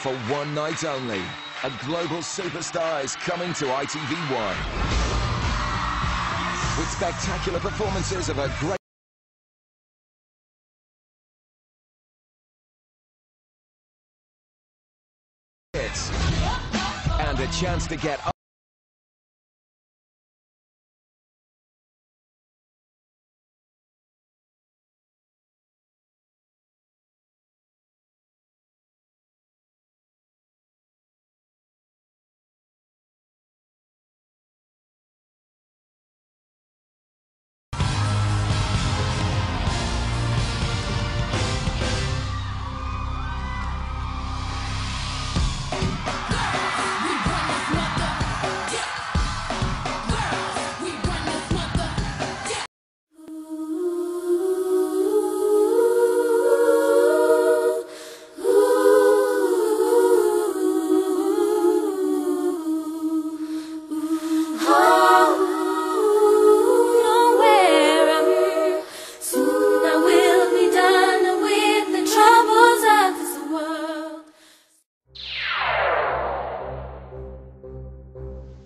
for one night only. A global superstar is coming to ITV1 with spectacular performances of a great hits and a chance to get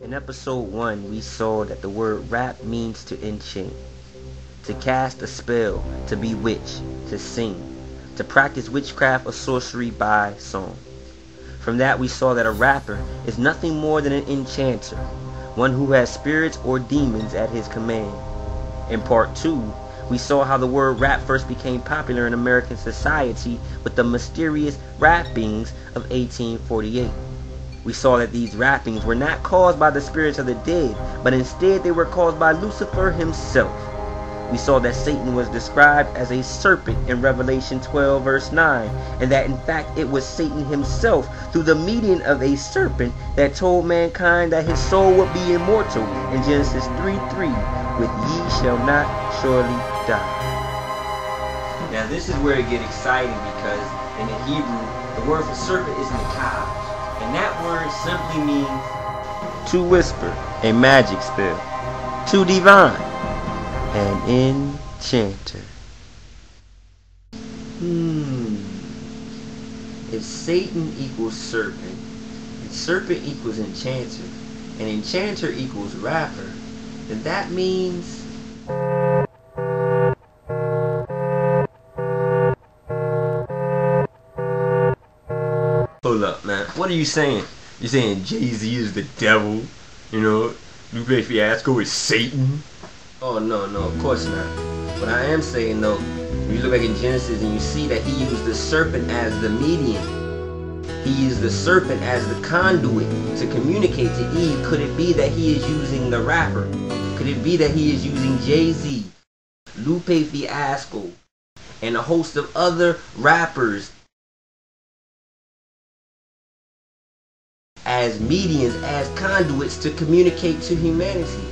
In episode 1, we saw that the word rap means to enchant, to cast a spell, to bewitch, to sing, to practice witchcraft or sorcery by song. From that we saw that a rapper is nothing more than an enchanter, one who has spirits or demons at his command. In part 2, we saw how the word rap first became popular in American society with the mysterious rappings of 1848. We saw that these rappings were not caused by the spirits of the dead, but instead they were caused by Lucifer himself. We saw that Satan was described as a serpent in Revelation 12 verse 9, and that in fact it was Satan himself through the medium of a serpent that told mankind that his soul would be immortal in Genesis 3:3, with ye shall not surely die. Now this is where it gets exciting, because in the Hebrew the word for serpent is nakah. And that word simply means to whisper, a magic spell, to divine, an enchanter. If Satan equals serpent, and serpent equals enchanter, and enchanter equals rapper, then that means hold up, man. What are you saying? You're saying Jay-Z is the devil? You know, Lupe Fiasco is Satan? Oh, no, of course not. What I am saying, though, when you look back in Genesis and you see that he used the serpent as the medium, he used the serpent as the conduit to communicate to Eve. Could it be that he is using the rapper? Could it be that he is using Jay-Z, Lupe Fiasco, and a host of other rappers as mediums, as conduits to communicate to humanity?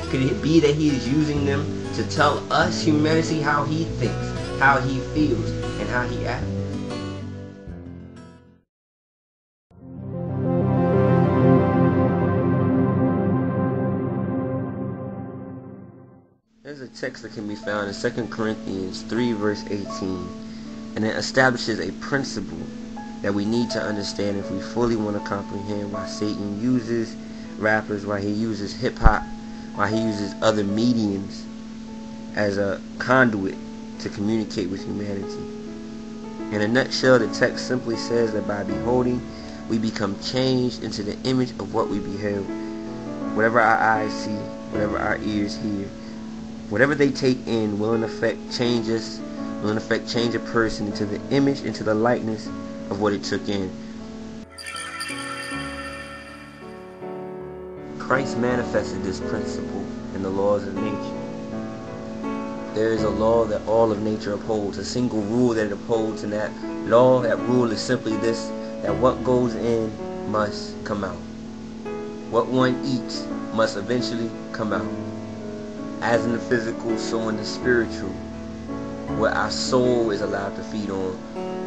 Could it be that he is using them to tell us, humanity, how he thinks, how he feels, and how he acts? There's a text that can be found in 2 Corinthians 3 verse 18, and it establishes a principle that we need to understand if we fully want to comprehend why Satan uses rappers, why he uses hip-hop, why he uses other mediums as a conduit to communicate with humanity. In a nutshell, the text simply says that by beholding, we become changed into the image of what we beheld. Whatever our eyes see, whatever our ears hear, whatever they take in will in effect change us, will in effect change a person into the image, into the likeness of what it took in. Christ manifested this principle in the laws of nature. There is a law that all of nature upholds, a single rule that it upholds, and that law, that rule is simply this, that what goes in must come out. What one eats must eventually come out. As in the physical, so in the spiritual. What our soul is allowed to feed on,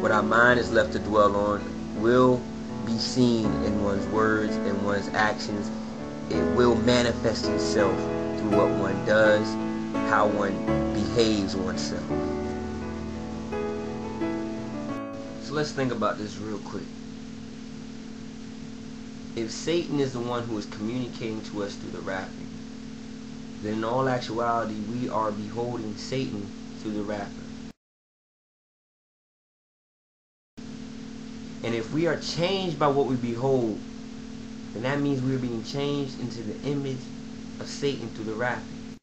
what our mind is left to dwell on, will be seen in one's words and one's actions. It will manifest itself through what one does, how one behaves oneself. So let's think about this real quick. If Satan is the one who is communicating to us through the rapping, then in all actuality we are beholding Satan through the rapper. And if we are changed by what we behold, then that means we are being changed into the image of Satan through the rapping.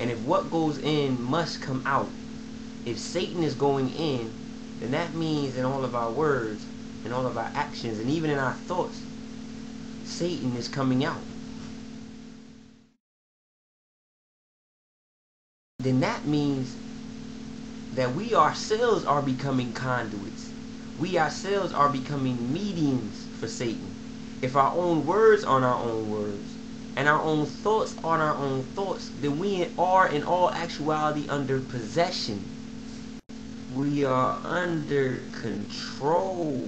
And if what goes in must come out, if Satan is going in, then that means in all of our words, in all of our actions, and even in our thoughts, Satan is coming out. Then that means that we ourselves are becoming conduits. We ourselves are becoming mediums for Satan. If our own words aren't our own words, and our own thoughts aren't our own thoughts, then we are in all actuality under possession. We are under control.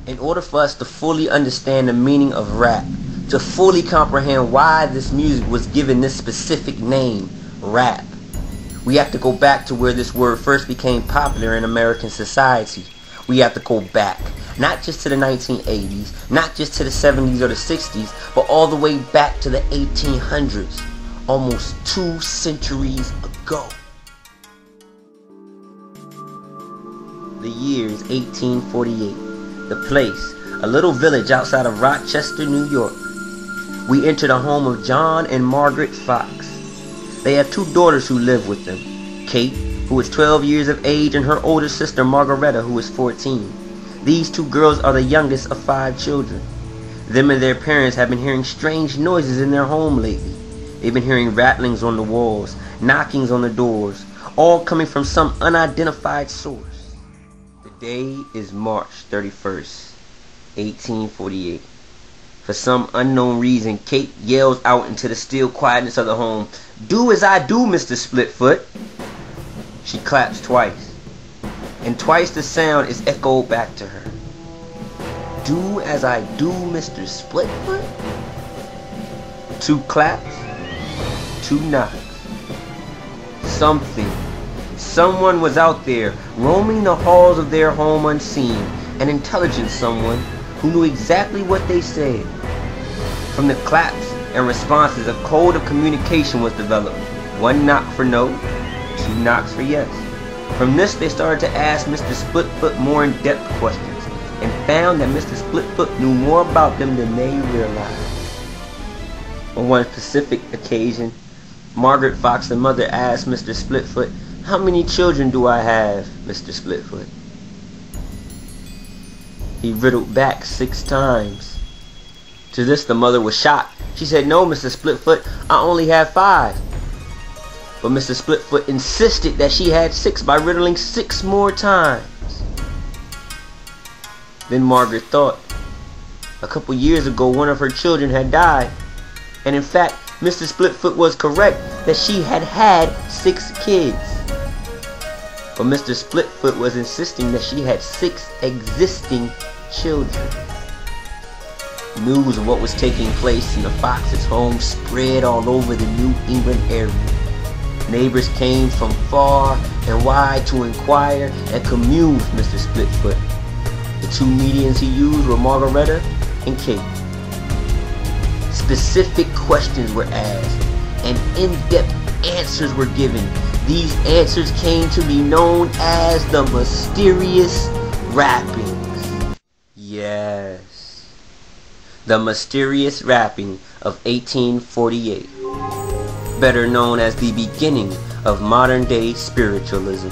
In order for us to fully understand the meaning of rap, to fully comprehend why this music was given this specific name, rap, we have to go back to where this word first became popular in American society. We have to go back, not just to the 1980s, not just to the 70s or the 60s, but all the way back to the 1800s, almost 2 centuries ago. The year is 1848. The place, a little village outside of Rochester, New York. We enter the home of John and Margaret Fox. They have 2 daughters who live with them. Kate, who is 12 years of age, and her older sister Margaretta, who is 14. These 2 girls are the youngest of 5 children. Them and their parents have been hearing strange noises in their home lately. They've been hearing rattlings on the walls, knockings on the doors, all coming from some unidentified source. The day is March 31st, 1848. For some unknown reason, Kate yells out into the still quietness of the home, "Do as I do, Mr. Splitfoot." She claps twice, and twice the sound is echoed back to her. "Do as I do, Mr. Splitfoot?" 2 claps, 2 knocks. Someone was out there, roaming the halls of their home unseen, an intelligent someone who knew exactly what they said. From the claps and responses, a code of communication was developed. 1 knock for no, 2 knocks for yes. From this, they started to ask Mr. Splitfoot more in-depth questions, and found that Mr. Splitfoot knew more about them than they realized. On one specific occasion, Margaret Fox, the mother, asked Mr. Splitfoot, "How many children do I have, Mr. Splitfoot?" He riddled back 6 times. To this, the mother was shocked. She said, "No, Mr. Splitfoot, I only have 5. But Mr. Splitfoot insisted that she had 6 by riddling 6 more times. Then Margaret thought, a couple years ago one of her children had died, and in fact Mr. Splitfoot was correct that she had had 6 kids. But Mr. Splitfoot was insisting that she had 6 existing children. News of what was taking place in the Fox's home spread all over the New England area. Neighbors came from far and wide to inquire and commune with Mr. Splitfoot. The 2 mediums he used were Margaretta and Kate. Specific questions were asked and in-depth answers were given. These answers came to be known as the mysterious rappings. Yes, the mysterious rapping of 1848, better known as the beginning of modern-day spiritualism.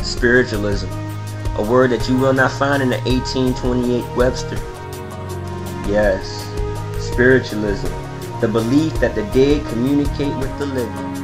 Spiritualism, a word that you will not find in the 1828 Webster. Yes, spiritualism, the belief that the dead communicate with the living.